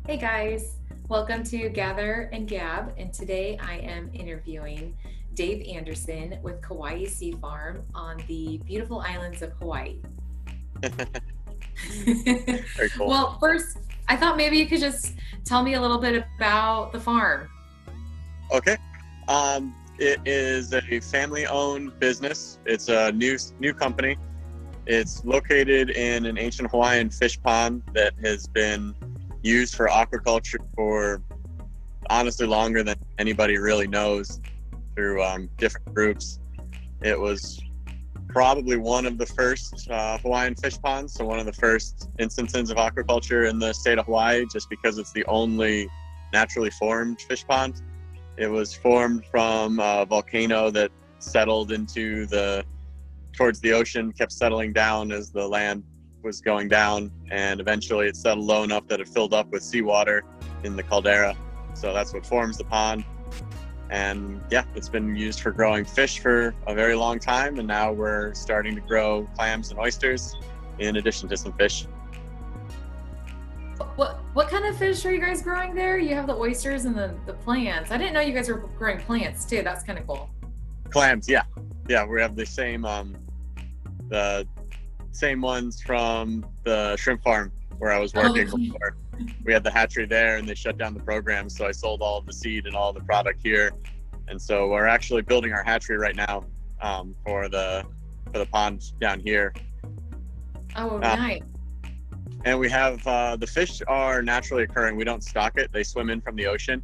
Hey guys, welcome to Gather and Gab, and today I am interviewing Dave Anderson with Kauai Sea Farm on the beautiful islands of Hawaii. Very cool. Well, first, I thought maybe you could just tell me a little bit about the farm. Okay. It is a family-owned business. It's a new company. It's located in an ancient Hawaiian fish pond that has been used for aquaculture for honestly longer than anybody really knows through different groups. It was probably one of the first Hawaiian fish ponds, so one of the first instances of aquaculture in the state of Hawaii, just because it's the only naturally formed fish pond. It was formed from a volcano that settled towards the ocean, kept settling down as the land was going down, and eventually it settled low enough that it filled up with seawater in the caldera. So that's what forms the pond. And yeah, it's been used for growing fish for a very long time, and now we're starting to grow clams and oysters in addition to some fish. What kind of fish are you guys growing there? You have the oysters and the plants. I didn't know you guys were growing plants too. That's kind of cool. Clams, yeah, we have the same ones from the shrimp farm where I was Oh, working before. We had the hatchery there, and they shut down the program, so I sold all of the seed and all the product here. And so we're actually building our hatchery right now, for the pond down here. oh, Uh, nice. and we have the fish are naturally occurring. We don't stock it; they swim in from the ocean.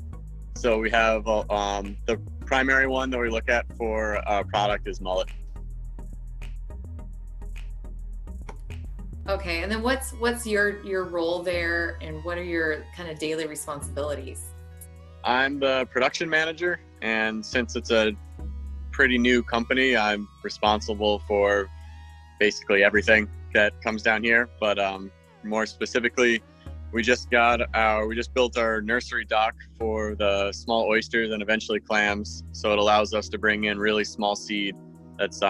So we have the primary one that we look at for product is mullet. Okay, and then what's your role there, and what are your kind of daily responsibilities? I'm the production manager, and since it's a pretty new company, I'm responsible for basically everything that comes down here. But more specifically, we just built our nursery dock for the small oysters and eventually clams. So it allows us to bring in really small seed that's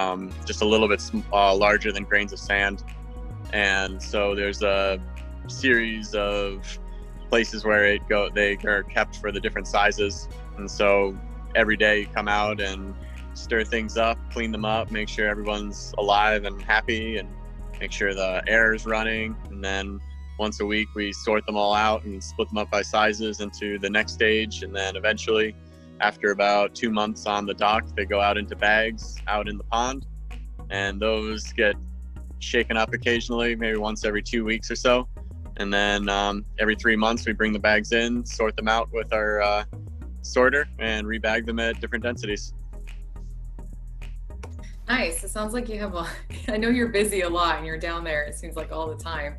just a little bit larger than grains of sand. And so there's a series of places where they are kept for the different sizes. And so every day you come out and stir things up, clean them up, make sure everyone's alive and happy, and make sure the air is running. And then once a week we sort them all out and split them up by sizes into the next stage. And then eventually, after about 2 months on the dock, they go out into bags out in the pond, and those get shaken up occasionally, maybe once every 2 weeks or so. And then every 3 months we bring the bags in, sort them out with our sorter, and rebag them at different densities. Nice. It sounds like you have a, I know you're busy a lot and you're down there, it seems like all the time.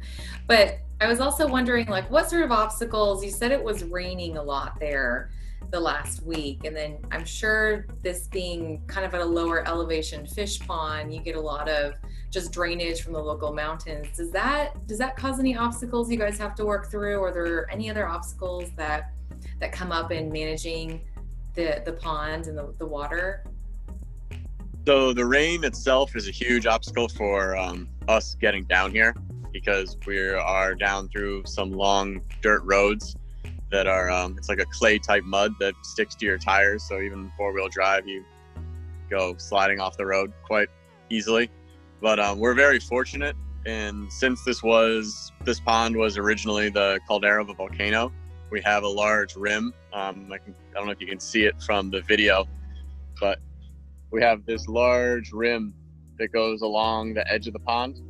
But I was also wondering, like, what sort of obstacles, you said it was raining a lot there the last week. And then I'm sure this being kind of at a lower elevation fish pond, you get a lot of just drainage from the local mountains. Does that cause any obstacles you guys have to work through? Or are there any other obstacles that come up in managing the pond and the water? So the rain itself is a huge obstacle for us getting down here, because we are down through some long dirt roads that are it's like a clay type mud that sticks to your tires. So even 4-wheel drive, you go sliding off the road quite easily. But we're very fortunate, and since this pond was originally the caldera of a volcano, we have a large rim. I don't know if you can see it from the video, but we have this large rim that goes along the edge of the pond,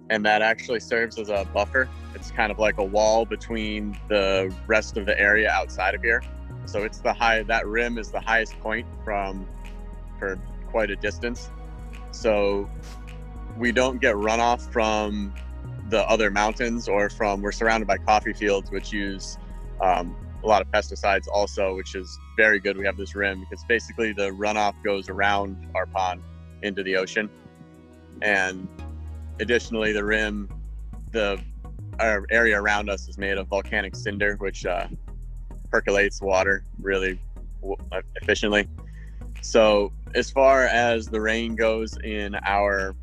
and that actually serves as a buffer. It's kind of like a wall between the rest of the area outside of here. So that rim is the highest point for quite a distance. So we don't get runoff from the other mountains, we're surrounded by coffee fields, which use a lot of pesticides also, which is very good. We have this rim because basically the runoff goes around our pond into the ocean. And additionally, our area around us is made of volcanic cinder, which percolates water really efficiently. So as far as the rain goes in our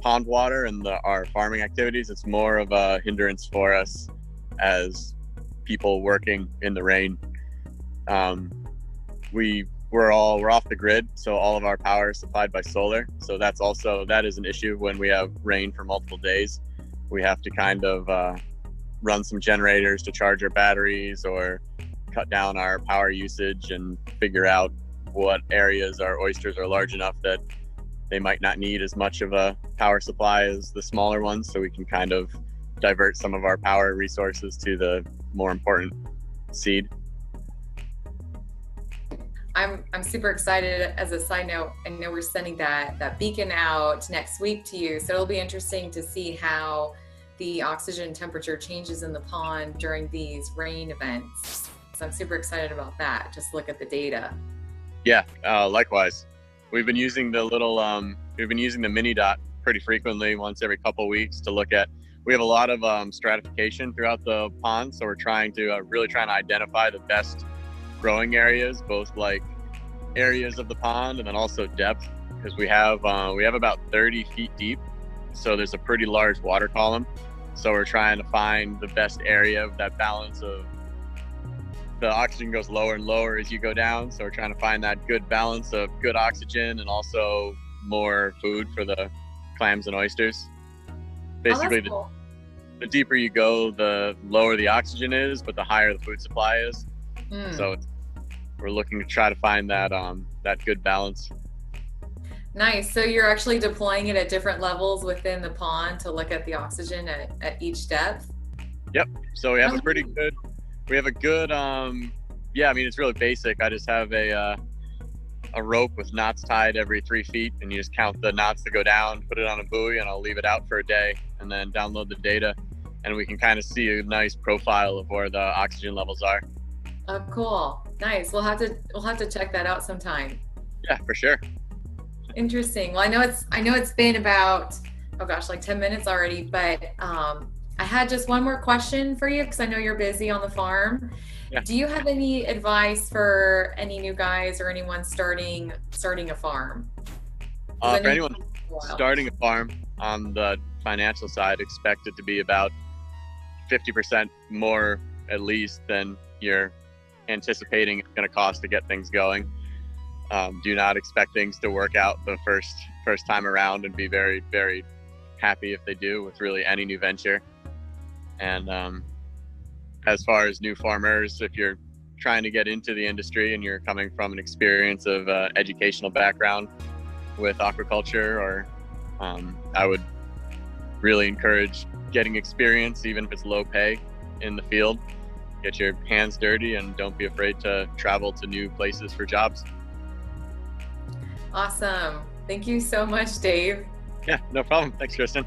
pond water and our farming activities, it's more of a hindrance for us, as people working in the rain. We're off the grid, so all of our power is supplied by solar. So that is an issue when we have rain for multiple days. We have to kind of run some generators to charge our batteries or cut down our power usage and figure out what areas our oysters are large enough that they might not need as much of a power supply as the smaller ones, so we can kind of divert some of our power resources to the more important seed. I'm super excited. As a side note, I know we're sending that beacon out next week to you, so it'll be interesting to see how the oxygen temperature changes in the pond during these rain events. So I'm super excited about that. Just look at the data. Yeah, likewise. We've been using the mini dot pretty frequently, once every couple of weeks, to look at. We have a lot of stratification throughout the pond, so we're trying to identify the best growing areas, both like areas of the pond and then also depth, because we have about 30 feet deep, so there's a pretty large water column. So we're trying to find the best area of that balance of the oxygen goes lower and lower as you go down. So we're trying to find that good balance of good oxygen and also more food for the clams and oysters. Basically, cool. The deeper you go, the lower the oxygen is, but the higher the food supply is. So we're looking to try to find that good balance. Nice. So you're actually deploying it at different levels within the pond to look at the oxygen at each depth? Yep. So we have a good, it's really basic. I just have a rope with knots tied every 3 feet, and you just count the knots that go down, put it on a buoy, and I'll leave it out for a day and then download the data, and we can kind of see a nice profile of where the oxygen levels are. Oh, cool. Nice. We'll have to check that out sometime. Yeah, for sure. Interesting. Well, I know it's been about, like 10 minutes already, but I had just one more question for you, because I know you're busy on the farm. Yeah. Do you have any advice for any new guys or anyone starting a farm? For anyone starting a farm, on the financial side, expect it to be about 50% more at least than you're anticipating it's going to cost to get things going. Do not expect things to work out the first time around, and be very, very happy if they do with really any new venture. And as far as new farmers, if you're trying to get into the industry and you're coming from an experience of educational background with aquaculture, or I would really encourage getting experience, even if it's low pay, in the field. Get your hands dirty and don't be afraid to travel to new places for jobs. Awesome. Thank you so much, Dave. Yeah, no problem. Thanks, Kristen.